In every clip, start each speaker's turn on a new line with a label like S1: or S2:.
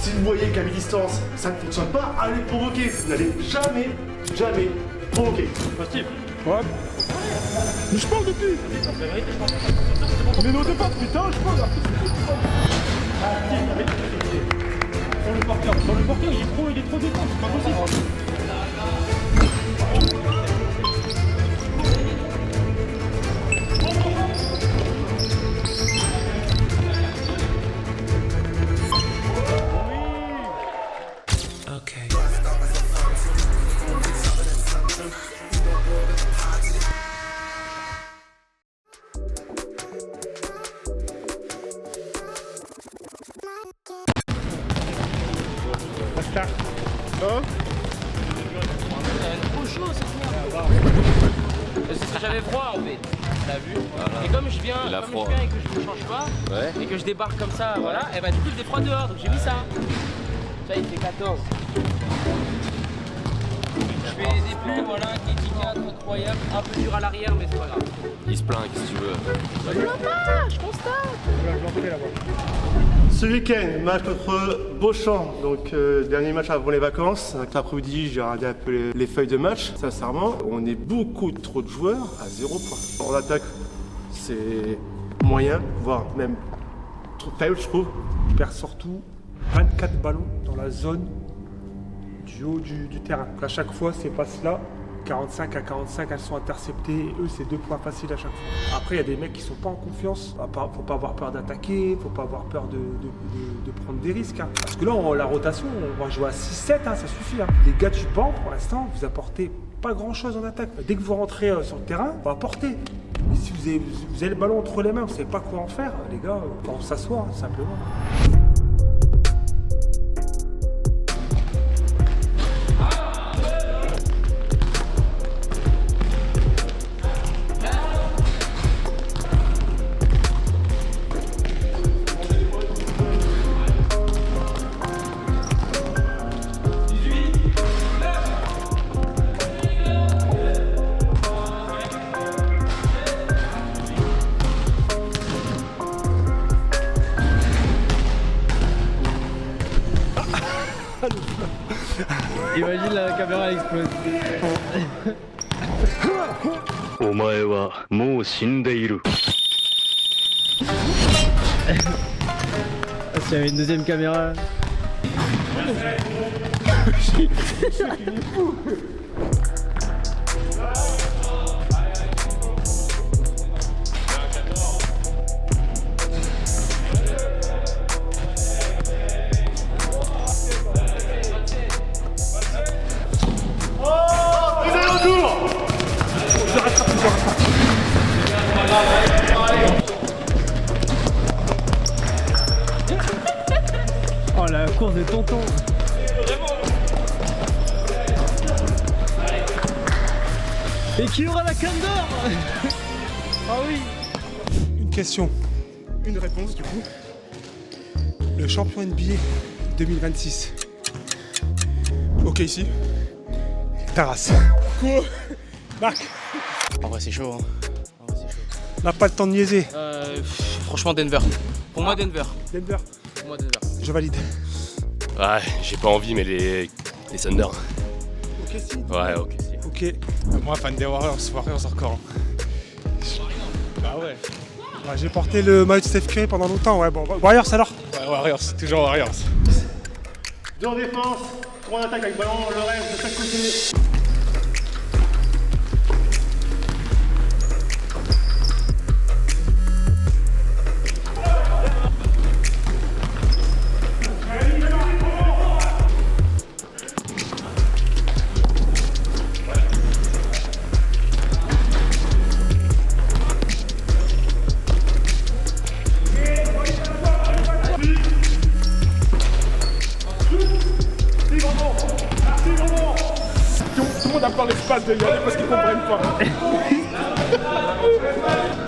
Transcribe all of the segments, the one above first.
S1: Si vous voyez qu'à mi-distance, ça ne fonctionne pas, allez provoquer. Vous n'allez jamais provoquer.
S2: Positif.
S3: Ouais. Mais je parle depuis. Mais non, pas, putain, je parle là.
S2: Sur le porteur, il est trop détendu, c'est pas possible.
S3: Hein?
S4: Trop chaud cette merde. J'avais froid en fait, t'as vu? Voilà. Et comme je viens et que je ne change pas, et que je débarque comme ça, voilà, et bah du coup il fait froid dehors, donc j'ai mis ça. Ça il fait 14. Je fais des plumes, voilà, qui est incroyable, un peu dur à l'arrière, mais c'est pas grave.
S5: Il se plaint, qu'est-ce que tu veux?
S4: Je plains pas, je constate.
S1: Ce week-end, match contre Beauchamp, donc dernier match avant les vacances. Cet après-midi, j'ai regardé un peu les feuilles de match. Sincèrement, on est beaucoup trop de joueurs à 0 points. En attaque, c'est moyen, voire même trop faible, je trouve.
S3: On perd surtout 24 ballons dans la zone du haut du terrain. Donc à chaque fois, ces passes-là, 45 à 45, elles sont interceptées et eux, c'est 2 points faciles à chaque fois. Après, il y a des mecs qui sont pas en confiance. Faut pas avoir peur d'attaquer, faut pas avoir peur de prendre des risques. Hein. Parce que là, la rotation, on va jouer à 6-7, hein, ça suffit. Hein. Les gars du banc, pour l'instant, vous apportez pas grand-chose en attaque. Dès que vous rentrez sur le terrain, on va apporter. Mais si vous avez le ballon entre les mains, vous savez pas quoi en faire, les gars, on s'assoit, hein, simplement.
S6: Imagine la caméra explose.
S7: お前はもう死んでいる。
S6: S'il y avait une deuxième caméra. Oh la course de tonton. Et qui aura la canne d'or? Ah oui.
S3: Une question, une réponse du coup. Le champion NBA 2026. Ok ici. Taras. Quoi? Marc.
S4: En vrai c'est chaud, hein.
S3: On n'a pas le temps de niaiser.
S4: Franchement Denver. Pour moi Denver.
S3: Denver.
S4: Pour moi Denver.
S3: Je valide.
S5: Ouais, j'ai pas envie, mais les Thunder.
S3: Ok si.
S5: Ouais, ok, si.
S3: Ok. Moi fan des Warriors encore. Ah ouais. Ouais, j'ai porté le maillot de Steph Curry pendant longtemps, ouais bon. Warriors alors?
S2: Ouais, Warriors, toujours Warriors.
S1: 2 en défense, 3 en attaque avec ballon, le reste de chaque côté.
S3: Tout le monde a pas l'espace de y aller parce qu'ils comprennent pas.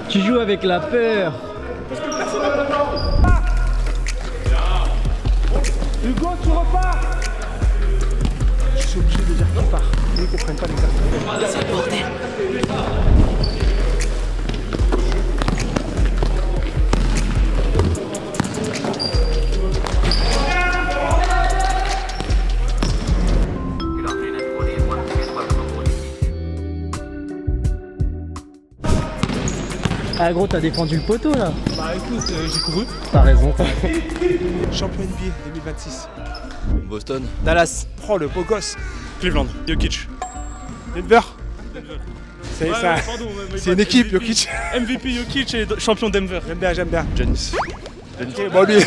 S6: Tu joues avec la peur.
S3: Parce que personne n'a pas le temps. Hugo, tu repars. Je suis obligé de dire qu'il part. Ils ne comprennent pas les gars.
S4: C'est le bordel.
S6: Ah gros, t'as défendu le poteau là.
S2: Bah écoute, j'ai couru.
S6: T'as raison.
S3: Champion NBA 2026.
S5: Boston.
S3: Dallas. Oh, le beau gosse.
S2: Cleveland, Jokic.
S3: Denver. C'est une équipe, Jokic.
S2: MVP Jokic et champion Denver.
S3: J'aime bien.
S2: Giannis.
S3: Ok, Bobby.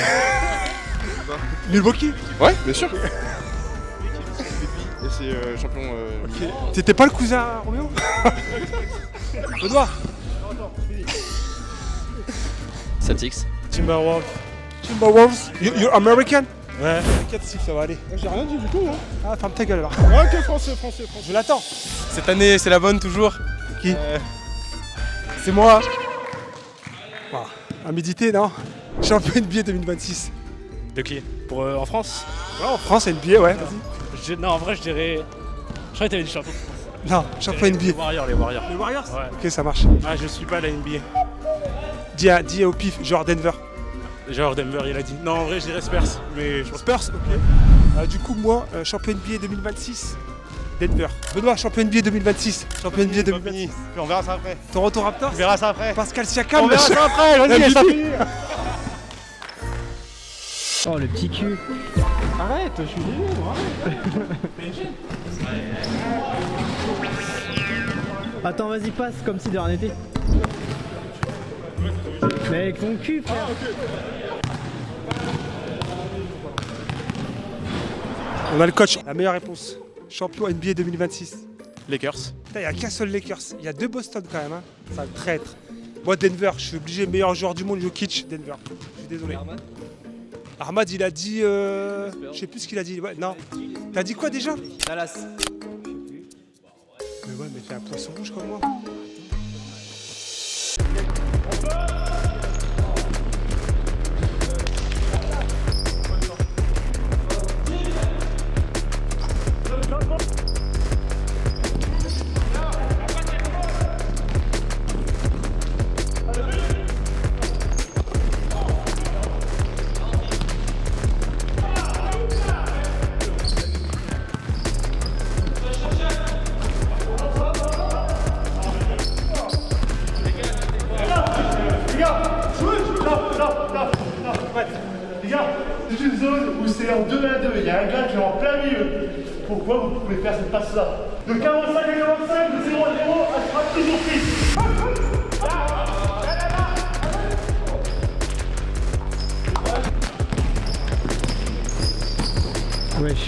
S3: Milwaukee.
S8: Ouais, bien sûr. Et c'est champion.
S3: Ok. T'étais pas le cousin à Roméo? Benoît.
S5: Celtics.
S2: Timberwolves.
S3: Timberwolves. You're American?
S2: Ouais.
S3: T'inquiète, si ça va aller.
S8: J'ai rien dit du tout, hein.
S3: Ah, ferme ta gueule là.
S8: Ouais, que français.
S3: Je l'attends.
S8: Cette année, c'est la bonne toujours.
S3: Qui? C'est moi. Voilà. À méditer, non? Champion NBA 2026.
S2: De qui? Pour en France?
S3: Ouais, en France, NBA, ouais, vas-y.
S2: Non, en vrai, je dirais. Je crois que t'avais dit champion.
S3: Non, champion
S2: Les
S3: NBA.
S2: Warriors.
S3: Les Warriors?
S2: Ouais.
S3: Ok, ça marche.
S2: Ah, je suis pas à la NBA.
S3: Dis au pif, genre Denver.
S2: Genre Denver, il a dit. Non, en vrai, je dirais Spurs. Mais je pense
S3: Spurs, ok. Du coup, moi, champion NBA 2026, Denver. Benoît, champion NBA 2026. Champion NBA 2026.
S8: Puis on verra ça après.
S3: Toronto Raptors.
S8: On verra ça après.
S3: Pascal Siakam.
S8: On verra ça après, vas-y, ça finit.
S6: Oh le petit cul.
S2: Arrête, je suis nul, arrête.
S6: Attends, vas-y, passe comme si de rien n'était. Mais avec ton cul, frère.
S3: On a le coach. La meilleure réponse. Champion NBA 2026.
S8: Lakers.
S3: Putain, il n'y a qu'un seul Lakers. Il y a 2 Boston quand même. Hein. C'est un traître. Moi, Denver, je suis obligé. Meilleur joueur du monde, Jokic, Denver. Je suis désolé. Ahmad, il a dit. Je sais plus ce qu'il a dit. Ouais, non. T'as dit quoi déjà?
S4: Dallas.
S3: Mais ouais, mais t'es un poisson rouge comme moi.
S1: Les gars, c'est une zone où c'est en 2 à 2, il y a un gars qui est en plein milieu. Pourquoi vous pouvez faire cette passe-là? De 45 à 45, de 0 à 0, elle sera toujours prise.
S6: Wesh.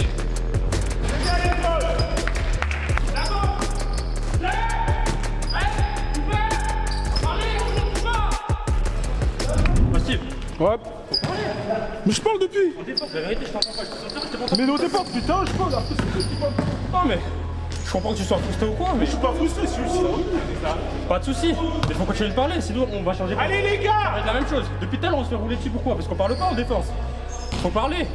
S8: Ouais. Mais je parle depuis. Mais au départ, putain, je parle.
S2: Non, mais. Je comprends que tu sois frustré ou quoi, mais.
S8: Je suis pas frustré, celui-ci.
S2: Pas de soucis. Mais faut continuer de parler, sinon on va changer.
S8: Allez les gars!
S2: Ça va être la même chose. Depuis tout à l'heure on se fait rouler dessus, pourquoi? Parce qu'on parle pas en défense. Faut parler.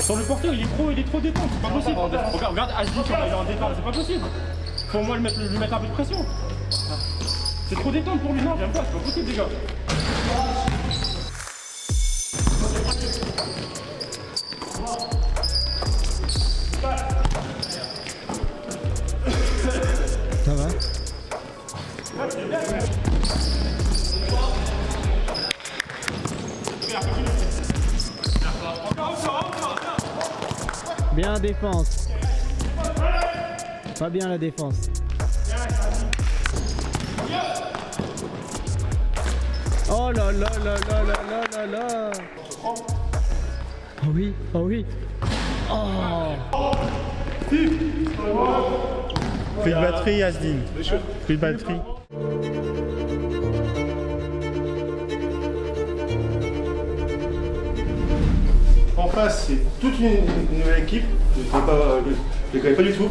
S2: Sur le porteur, il est trop détente, c'est pas possible. Regarde, Asdi, il est en défense, c'est pas possible. Faut au moins lui mettre un peu de pression. C'est trop détente pour lui, non, j'aime pas, c'est pas possible, les gars.
S6: Ça va? Bien la défense. Pas bien la défense. Oh là là là là là là là là. Oh oui, oh oui. Oh.
S9: Plus de batterie, Asdin. Plus de batterie.
S1: En face, c'est toute une nouvelle équipe. Je ne les connais pas du tout.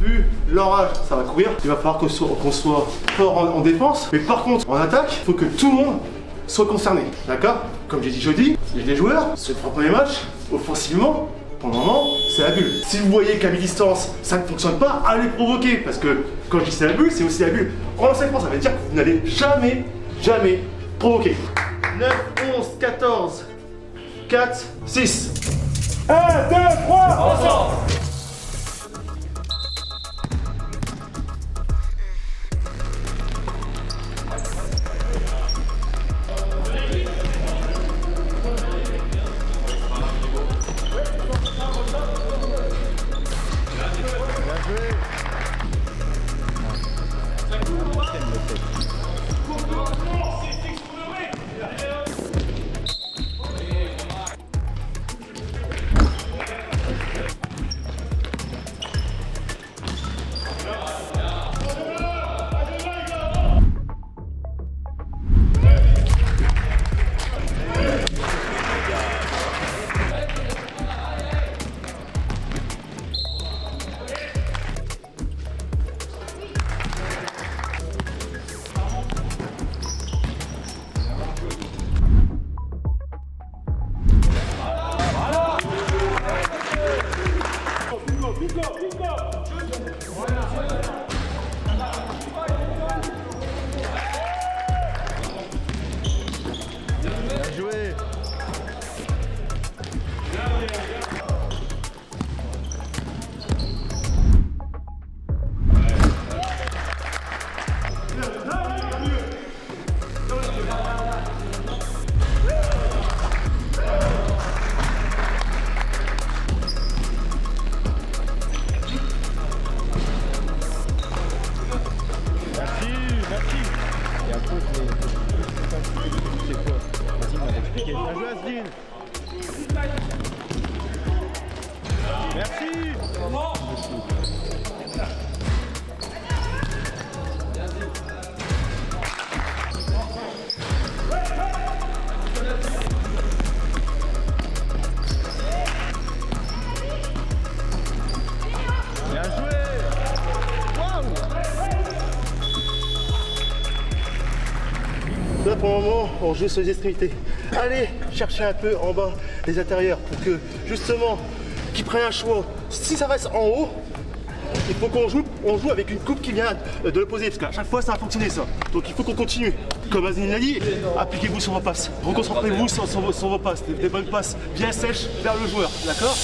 S1: Vu leur âge, ça va courir. Il va falloir qu'on soit fort en défense. Mais par contre, en attaque, il faut que tout le monde soit concerné. D'accord? Comme j'ai dit jeudi, il y a des joueurs, sur les 3 premiers matchs, offensivement, pour le moment, c'est la bulle. Si vous voyez qu'à mi-distance, ça ne fonctionne pas, allez provoquer. Parce que quand je dis c'est la bulle, c'est aussi la bulle en enseignement. Ça veut dire que vous n'allez jamais provoquer. 9, 11, 14, 4, 6. 1, 2, 3, ensemble. Bien joué Asdine. Merci. Bien joué. Là pour le moment on joue sur les extrémités. Allez chercher un peu en bas les intérieurs pour que justement qu'ils prennent un choix. Si ça reste en haut, il faut qu'on joue avec une coupe qui vient de l'opposé, parce qu'à chaque fois ça a fonctionné ça. Donc il faut qu'on continue. Comme Azine l'a dit, appliquez-vous sur vos passes. Reconcentrez-vous sur vos passes, des bonnes passes bien sèches vers le joueur, d'accord?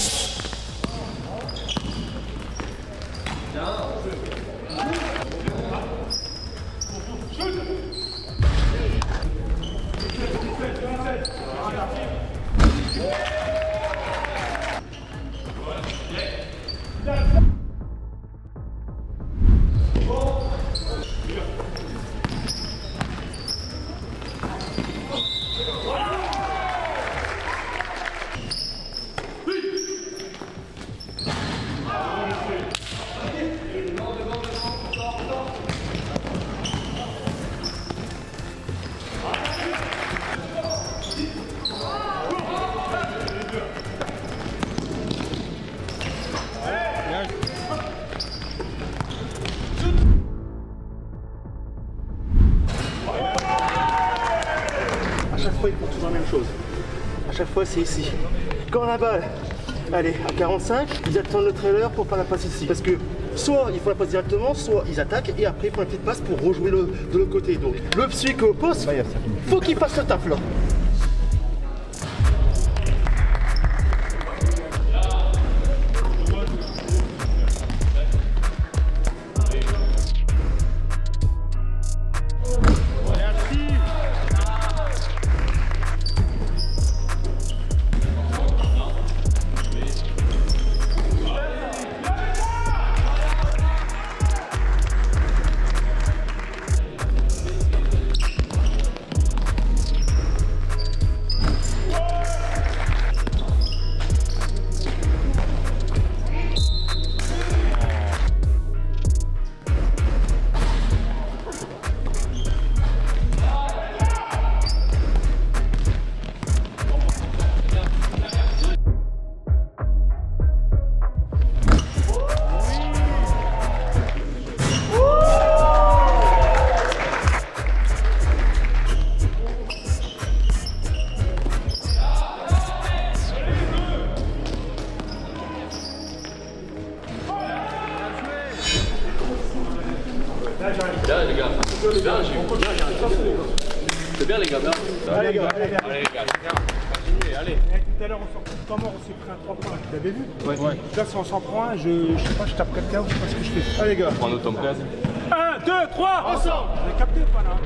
S1: À chaque fois, ils font toujours la même chose. À chaque fois, c'est ici. Quand la balle, allez, à 45, ils attendent le trailer pour faire la passe ici. Parce que soit ils font la passe directement, soit ils attaquent et après ils font la petite passe pour rejouer de l'autre côté. Donc, celui qui est au poste, faut qu'il fasse le taf là.
S5: Bien les gars, c'est bien, c'est bien les gars, bien.
S1: Allez les gars,
S5: allez les gars, continuez, allez.
S3: Tout à l'heure, on sortait de mort, on s'est pris un 3 points. Vous l'avez vu? Ouais. Là, si on s'en prend un, je sais pas, je tape quelqu'un, je sais pas ce que je fais.
S1: allez les gars.
S5: Prends notre temps.
S3: 1, 2, 3, ensemble! Vous avez capté ou pas là?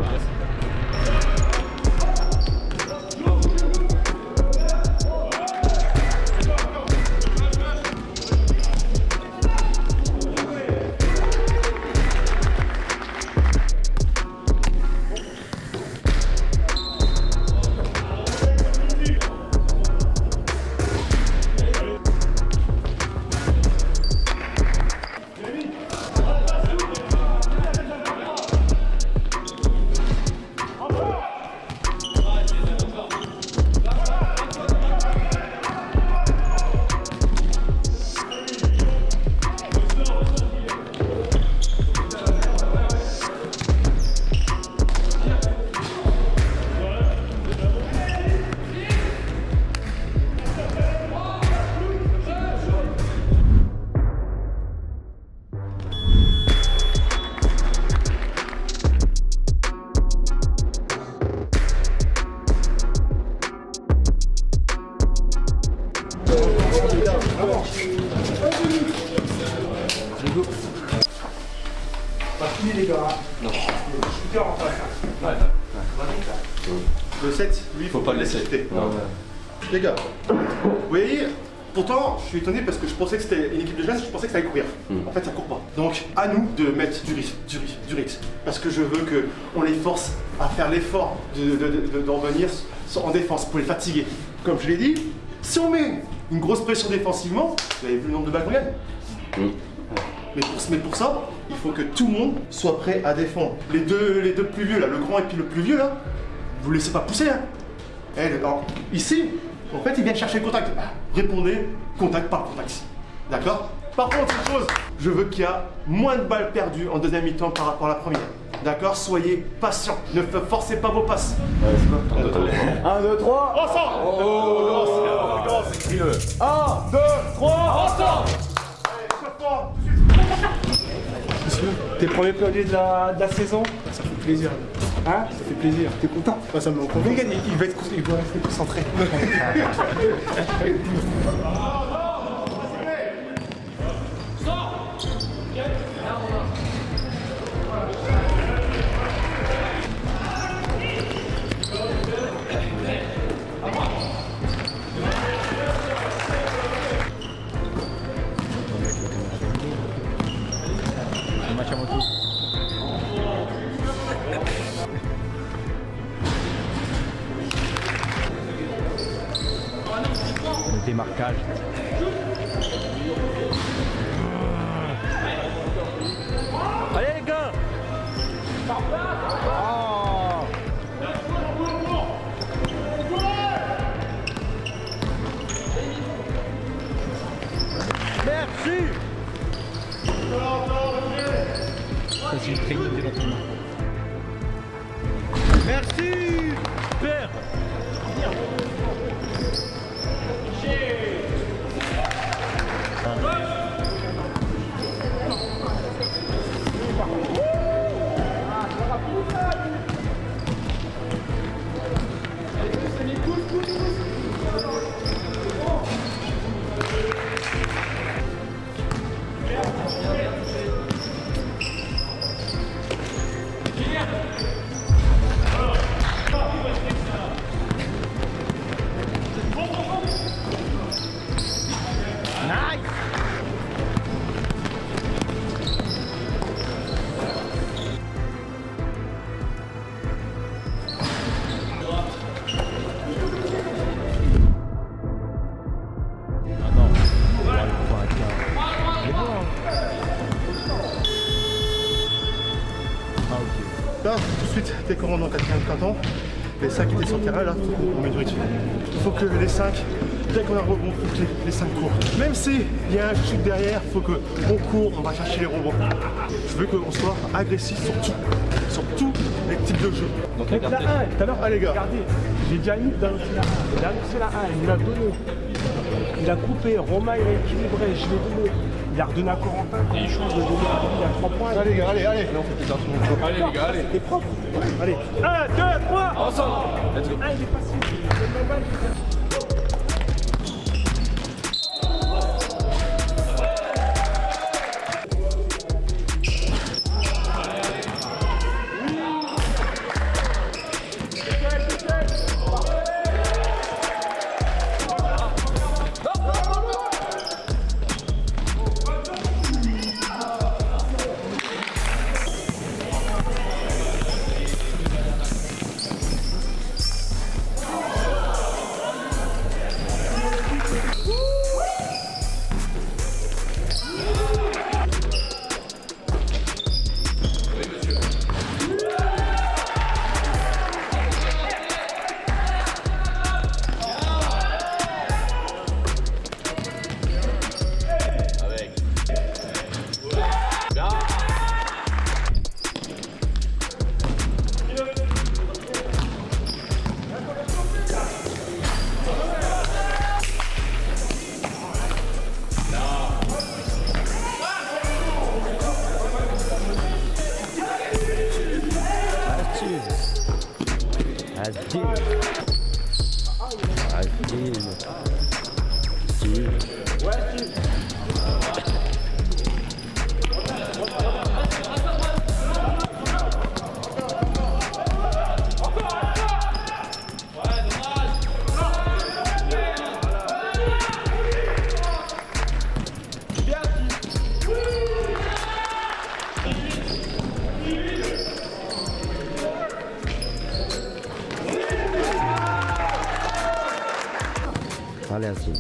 S3: Les gars, non. Le shooter en face. Ouais.
S1: Le 7, lui, il faut pas le laisser. Les gars, vous voyez, Pourtant, je suis étonné parce que je pensais que c'était une équipe de jeunes, je pensais que ça allait courir. En fait, ça court pas. Donc, à nous de mettre du rythme. Parce que je veux qu'on les force à faire l'effort de revenir en défense pour les fatiguer. Comme je l'ai dit, si on met une grosse pression défensivement, vous avez vu le nombre de balles qu'on gagne. Mais pour ça, il faut que tout le monde soit prêt à défendre. Les deux plus vieux là, le grand et puis le plus vieux là, vous laissez pas pousser hein. Alors, ici, en fait, ils viennent chercher le contact. Répondez, contact par contact. D'accord? Par contre, une chose, je veux qu'il y a moins de balles perdues en deuxième mi-temps par rapport à la première. D'accord? Soyez patients. Ne forcez pas vos passes.
S8: 1, 2, 3.
S1: Ensemble!
S8: Écris-le. 1, 2, 3. Ensemble.
S3: Tes premiers paliers de la saison, ça fait plaisir. Hein? Ça fait plaisir. T'es content?
S1: Ça me convainc.
S3: Il va rester concentré.
S6: Le démarquage. Allez les gars! Oh. Merci! Ça c'est une très bonne démarquage. Merci! Père!
S1: Là, tout de suite, dès qu'on rentre dans le quatrième canton, les 5 qui étaient sur le terrain, là, faut qu'on met du rythme. Il faut que les 5, dès qu'on a un rebond, il faut que les 5 courent. Même s'il y a un chute derrière, il faut qu'on court, on va chercher les rebonds. Je veux qu'on soit agressif sur tous les types de jeux.
S3: Donc la 1, tout à l'heure,
S1: allez gars.
S3: Regardez, j'ai déjà mis dans la 1. Il a annoncé la 1, il l'a donné. Il a coupé, Romain il a équilibré, je l'ai donné. Il a redonné à Corentin, quand il change de donner il y a 3 points.
S1: Allez gars, allez.
S8: Allez les gars, allez.
S3: C'était propre. Allez, 1, 2, 3.
S8: Ensemble. Let's go.
S3: Ah, il est passé.
S6: Allez, Asdine.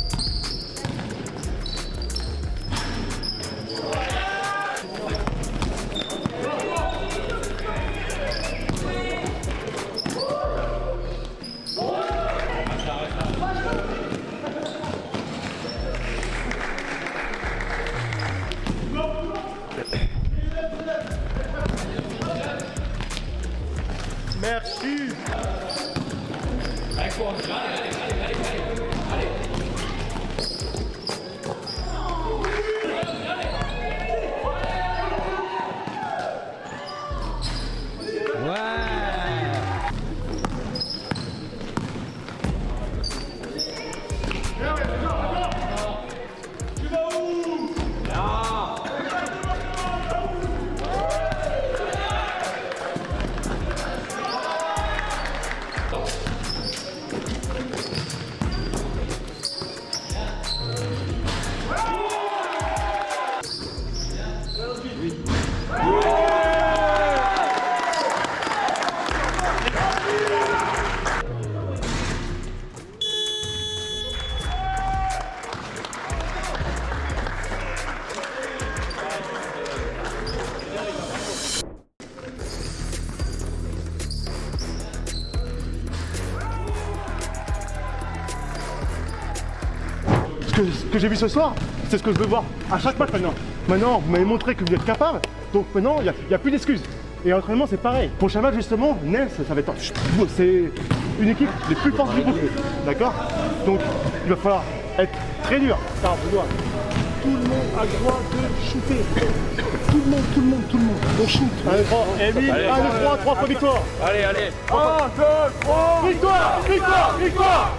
S1: Merci. Ce que j'ai vu ce soir, c'est ce que je veux voir à chaque match maintenant. Maintenant, vous m'avez montré que vous êtes capable, donc maintenant, il n'y a plus d'excuses. Et l'entraînement, c'est pareil. Prochain match, justement, Nels, ça va être... C'est une équipe les plus fortes du groupe, d'accord? Donc, il va falloir être très dur. Ça, on doit. Tout le monde a le droit de shooter. Tout le monde. On shoot. 1, 2, 3. Et 1, 2, 3, 3 fois victoire.
S5: Allez.
S1: 1, 2, 3. Victoire.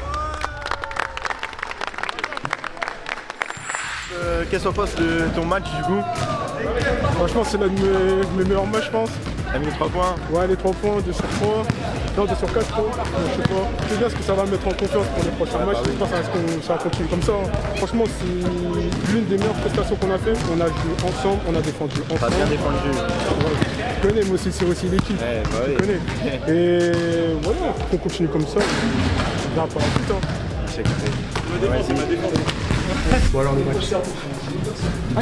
S1: Qu'est-ce qu'on pense de ton match du coup?
S8: Franchement, c'est l'un de mes meilleurs matchs, je pense.
S1: T'as mis les 3 points?
S8: Ouais, les 3 points, 2 sur 3. Non, 2 sur 4, je sais pas. C'est bien parce que ça va me mettre en confiance pour les prochains matchs. J'espère que ça va continuer comme ça. Franchement, c'est l'une des meilleures prestations qu'on a fait. On a joué ensemble, on a défendu ensemble.
S1: T'as bien défendu.
S8: Ouais. Tu connais, moi aussi, c'est aussi l'équipe.
S1: Ouais, bah oui.
S8: Tu connais. Et voilà, qu'on continue comme ça. On verra par la suite.
S1: J'ai compris. Ouais, c'est ma défense.
S8: Bon alors le match.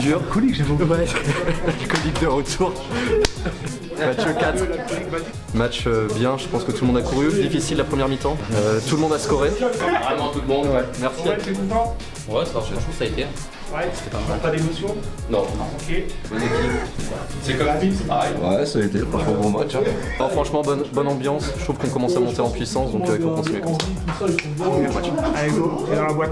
S9: Dur. Colique, j'ai beaucoup.
S10: Ouais, colique de retour. Match 4. Match bien, je pense que tout le monde a couru. Difficile la première mi-temps. Tout le monde a scoré.
S5: Vraiment tout le monde.
S10: Ouais, merci.
S5: Ouais, ça a été.
S3: Ouais, pas d'émotion?
S5: Non.
S3: Ok.
S5: Bonne équipe. C'est comme pareil.
S10: Ouais, ça a été. Pas un bon match. Non, franchement, bonne ambiance. Je trouve qu'on commence à monter en puissance, donc il faut continuer comme ça.
S3: Allez, go, c'est dans la boîte.